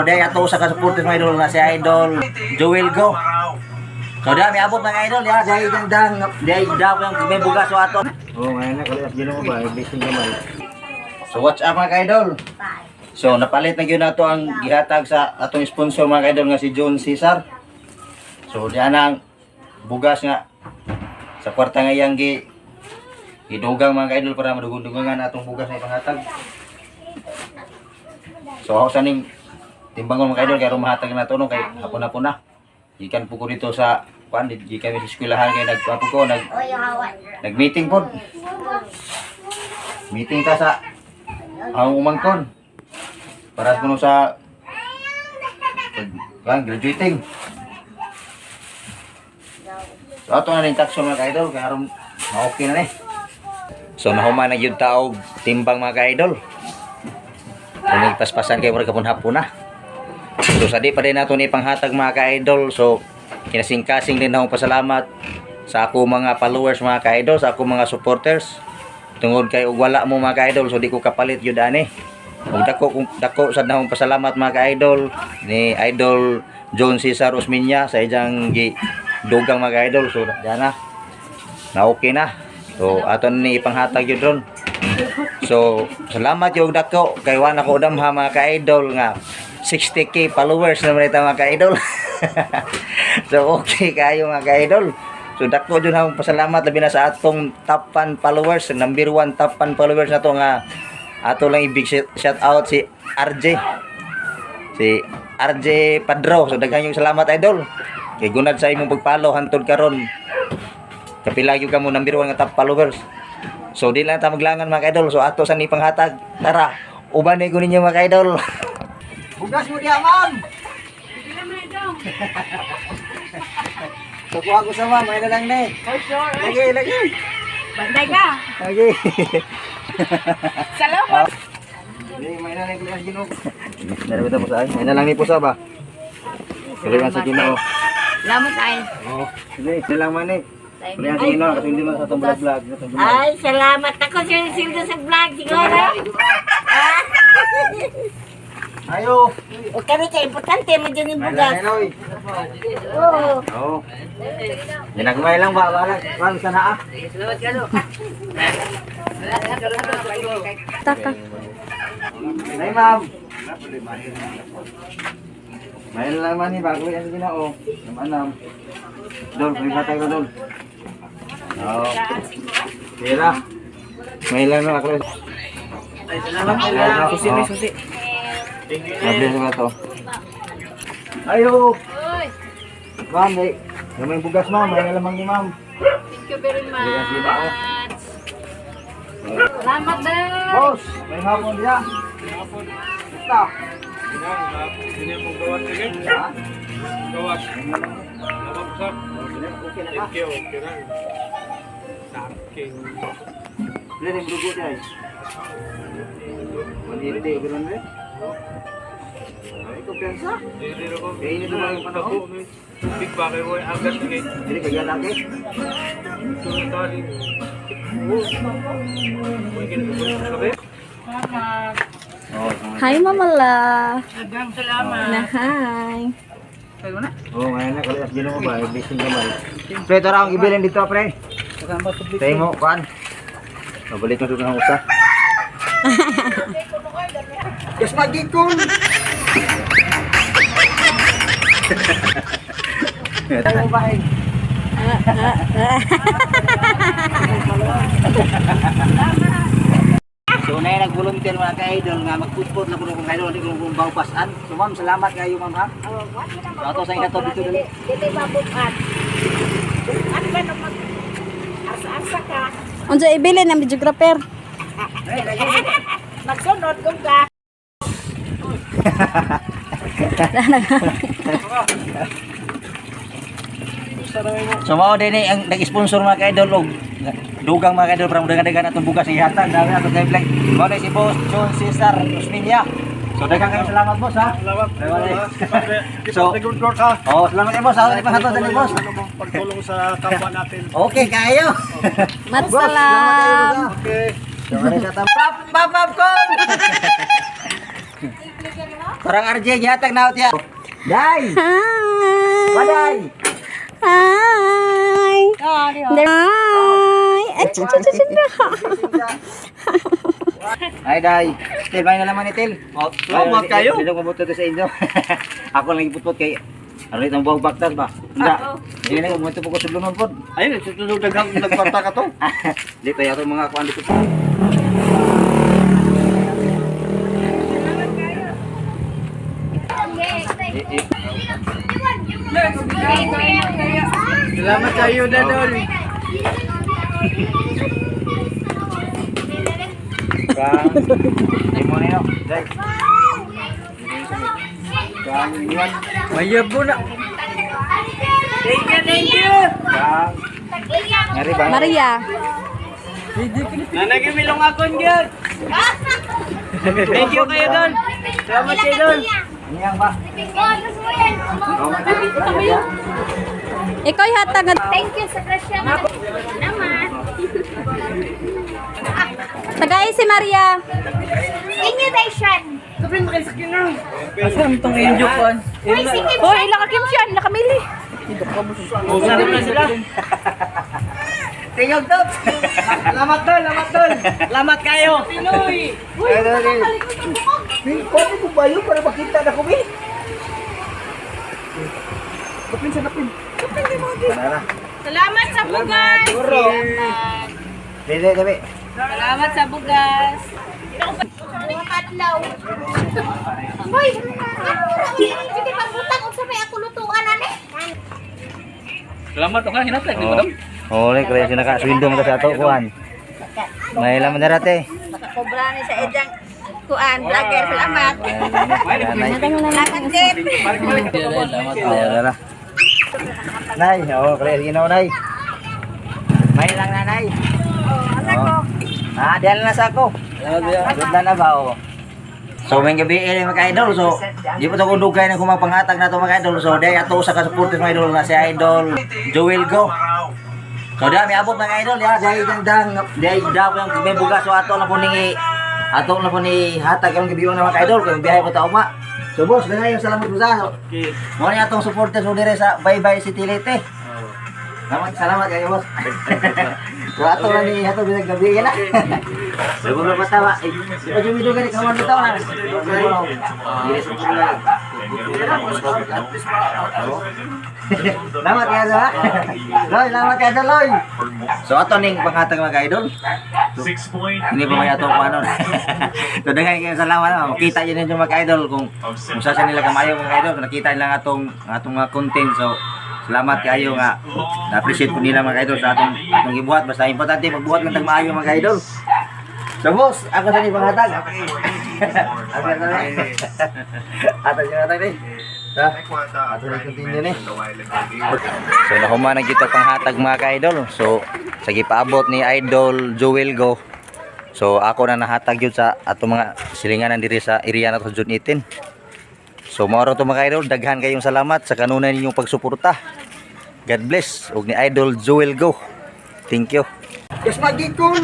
Dahil ato sa kasuportes mga idol na si Idol Joel Go. So dahil may abot mga idol ya, dahil gandang, dahil daw yung may bugas o ato. Oh, ngayon na, kalas gino mo ba? Ibising kamay. So watch up mga idol. So napalit na yun na ito ang gihatag sa atong sponsor mga idol nga si John Cesar. So diyan ang bugas nga sa kwarta nga yang idugang mga idol para madugang-dugangan atong bugas na ipanghatag. So ako saning timbangon mga idol kaya rumahatag na ito no, kay hapon-hapon na. Ikan po ko dito sa kuan, di kami sa eskwelahan kaya nagpapo ko, nag-meeting po. Meeting ta sa ang umangkon. Para kuno sa graduating. So ato na rin takso mga idol kaya aron ma-okay na ni. So nahuman na yun taog timbang mga idol. Kung nagpaspasan kayo mga hapon na. So sa di pa rin nato ni panghatag mga ka-idol. So kinasing-kasing din akong pasalamat sa ako mga followers mga ka-idol, sa ako mga supporters. Tungod kay ug wala mo mga ka-idol, so di ko kapalit yun ani. Ug dako sad akong pasalamat mga ka-idol ni Idol John Cesar Osmeña sa iyang dugang mga ka-idol. So diyan na okay na. So aton ni ipanghatag yun ron. So salamat yung dako kay wala ko damha mga ka-idol nga 60k followers naman ito mga ka-idol. So okay kayo mga ka-idol. So dako dyan akong pasalamat labi na sa atong top fan followers, number 1 top fan followers na to nga ato lang i-big shout out si RJ Padro. So daghan yung salamat idol kay gunad sa imong pagpalo hantod karon kapila gyud kamo number 1 nga top followers. So di lang ta maglangan mga ka-idol. So ato sa ni panghatag, tara uban ko ninyo mga ka-idol. Bugas mo diya, ma'am! Kukuha ko sa ma'am, may na lang na eh. Oh, sure. Lagi. Banday ka. Lagi. Salamat. May na lang kulihan Ginoo. Narabita po sa ay. May na lang ni po sa ba? Kulihan sa Ginoo. Salamat ay. Oo. Sige, silang man eh. Kulihan sa Ginoo, kasi hindi man sa itong vlog. Ay, salamat. Ako sildo sa vlog, siguro. Ayo. O kami ka, importante mo dyan yung bugas. Oo. Oo. Ginagmay lang ba? Wala sa naa. Salamat ka no. Taka. Nay, ma'am. May lang man ni bago yan sa Ginoo. Namanam. Dol, may batay ko dol. Oo. Tira. May lang na ako. Ay, salamat. Susi. Nabihan ko na to. Ayo! Ma'am, may bugas ma'am. May nalamang ni ma'am. Thank you very much. Salamat din. Boss, may hapon diya. Basta. Hindi mo gawas lagi? Ha? Gawas. Napapasap. Okay na ka? Okay lang. Saking. Ilan yung brugo diya? 180, gano'n rin? Ay, kumpiyansa. Hindi rin ako. Eh, ini naman yung panahon. Big bakay ko. Agad lagi. Hindi kaya laki. Sunod tali. Salamat. Hi, Mamala. Dagang salamat. Na hi. Kayo na. Oo, ngayon na. Kalas gino mo ba? Ibising kamay. Pre, ito ra ang ibilin dito, pre. Tayo mo, kuan. Mabalik mo doon ang usa. Yes, magikon! Tayo ba eh? So na yung nag-volunteer mga ka-idol nga mag-food na kung ka-idol hindi kung bawpasan. So ma'am, salamat kayo ma'am ha. So ato sa inyo dito dali. Dito mabukat. Ano ba naman? Asa-asa ka. Unsa ibili ng videographer? Magsunod kung ka. So mao din eh ang nag-sponsor mga ka-idol og dugang mga ka-idol para dagan-dagan atong bugas sa ihatag dami atong kay vlog. Mao na si Boss John Cesar Osmeña. So daghang kayong salamat boss ha. Salamat. So Good work ha. oh, salamat kay boss. Ako ni panghatod sa ni boss. Pagtulong sa kapwa natin. Okay kayo. Mat Boss, salamat kayo, salam. boss, ha. Okay. So, ano sa pap popcorn. Parang RJ gihatag na tiya. Day. Hi. Paday. Hi. Hi. Ay, Ay, day. Til, may nalaman ni Til. salamat kayo. Dito ko buto sa inyo. Ako lang iputput kay ano itong buwag baktas ba? Hindi. Hindi na umuto po ko sa lunon po. Ayun, susunod nagparta ka to. Dito yato mga kuan dito. Salamat kayo, Dadol. Di mo nino. Day. Mayabo na. Ngari ba? Maria. Nanagimilong akon gyud. Thank you kayo, Dol. Salamat kayo, Dol. Niyang ba? Ikaw hatag. Thank you sa grasya. Naman. Tagay si Maria. Inyo Daishan. Asam tong inyo kon. Uy, sige. Hoy, ila ka Kim siya, ila ka Mili. Sarap na sila. Tingog to. Salamat, Dol. Salamat kayo. Pinoy. Pwede ko ba yun para makita na kami? Kapin sa kapin. Salamat sa bugas. Dede, dede. Salamat sa bugas. Adlaw. Hoy, sige pagbutang unsa may ako lutuan ani? Salamat ka hinatag ni madam. Oh, kaya sinaka-swindong ka sa ato, kuhan. May laman na rate. Makakobra ni sa edang kuan, vlogger. Salamat. Salamat din. Dala. Nay, oh, kaya ginaw nay. May lang na nay. Oh, diyan na sa ako. Ganda na ba, oh. So, may gabi mga idol. So, di pa ito kung dugay na kumapanghatag na ito mga idol. So, dahil ato sa kasupporters mga idol na si Idol Joel Go. So, dahil may abot mga idol. Dahil gandang, dahil daw yung may bugas. So, ato na po ni hatag yung gabi na mga idol. Kaya biyahe po tao ma. So, boss, dahil yung salamat po sa. So, mga niya itong supporters mo dire sa Bye Bye City Leyte. Salamat kayo, boss. So, ato na ni hatag binag gabi yan na. Bago na patawa. Di pa jumido ka ni kawan bitaw na. Salamat kaya sa. Loy, salamat kaya sa Loy. So ato ning panghatag mga idol. Hindi pa may ato ko ano. So daghan kayo salamat. Makita niyo ninyo mga idol kung saan nila kamayo mga idol. Kung nakita nila atong mga content. So salamat kayo nga. Na-appreciate ko nila mga idol sa atong gibuhat. Basta importante magbuhat lang tag maayo mga idol. So boss, ako sa ni panghatag. Ako sa ni. Ato niyo hatag ni. Ato ni continue ni. So nahuman na kita panghatag mga idol. So sa gipaabot ni Idol Joel Go. So ako na nahatag yun sa ato mga silinganan diri sa area na to June 18. So mao to mga idol, daghan kayong salamat sa kanunay ninyong pagsuporta. God bless ug ni Idol Joel Go. Thank you. Yes, magikon.